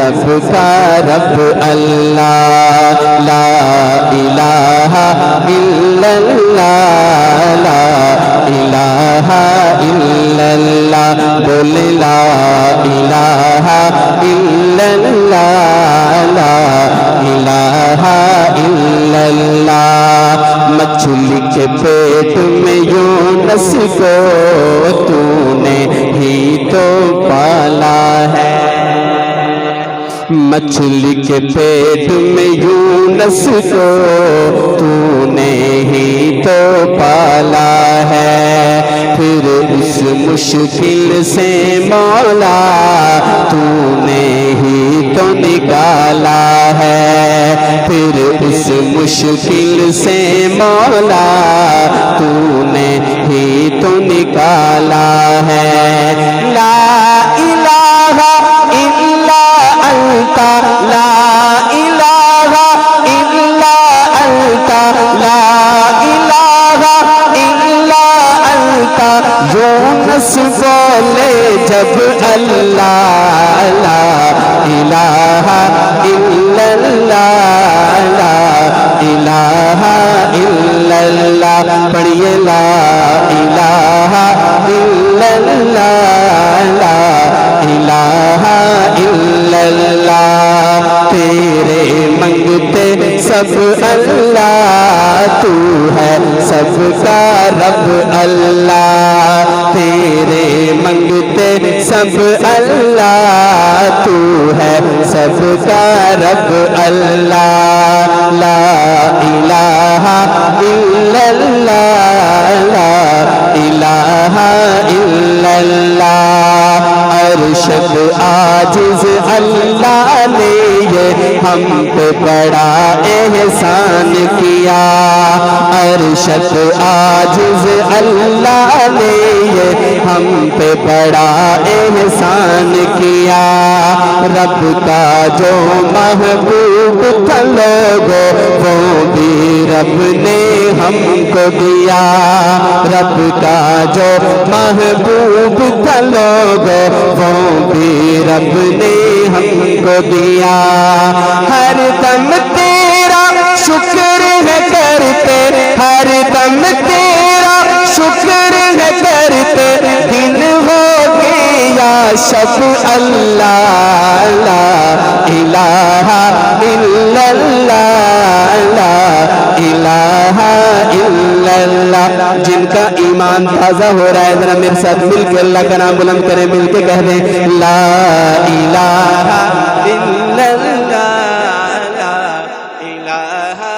سب کا رب اللہ لا الہ الا اللہ لا الہ الا اللہ بول لا الہ الا اللہ لا الہ الا اللہ مچھلی کے پیٹ میں یونس کو تو نے ہی تو پالا ہے مچھلی کے پیٹ میں یونس کو تو نے ہی تو پالا ہے پھر اس مشکل سے مولا تو نے ہی تو نکالا ہے پھر اس مشکل سے مولا تو نے ہی تو نکالا ہے لا الہ الا انت لا الہ الا انت لا الہ الا انت یونس بولے جب اللہ لا الہ الا اللہ لا الہ الا اللہ پڑھیے لا الہ الا اللہ لا الہ الا اللہ تیرے منگتے سب اللہ تو ہے سب کا رب اللہ تیرے منگتے سب اللہ تو ہے سب کا رب اللہ لا الہ الا اللہ لا الہ الا اللہ ارشد عاجز اللہ نے یہ ہم پہ بڑا احسان کیا ارشد عاجز اللہ نے یہ ہم پہ بڑا احسان کیا رب کا جو محبوب تھا لوگوں وہ بھی رب نے ہم کو دیا رب کا جو محبوب تھا لوگوں وہ بھی رب نے ہم کو دیا ہر دم تیرا شکر ہے کرتے ہر دم تیرا شکر ہے کرتے دن ہو گیا شب اللہ لا الہ الا اللہ لا الہ الا اللہ جن کا ایمان تازہ ہو رہا ہے ذرا میرے ساتھ مل کے اللہ کا نام بلند کریں مل کے کہہ دیں لا الہ الا اللہ لا الہ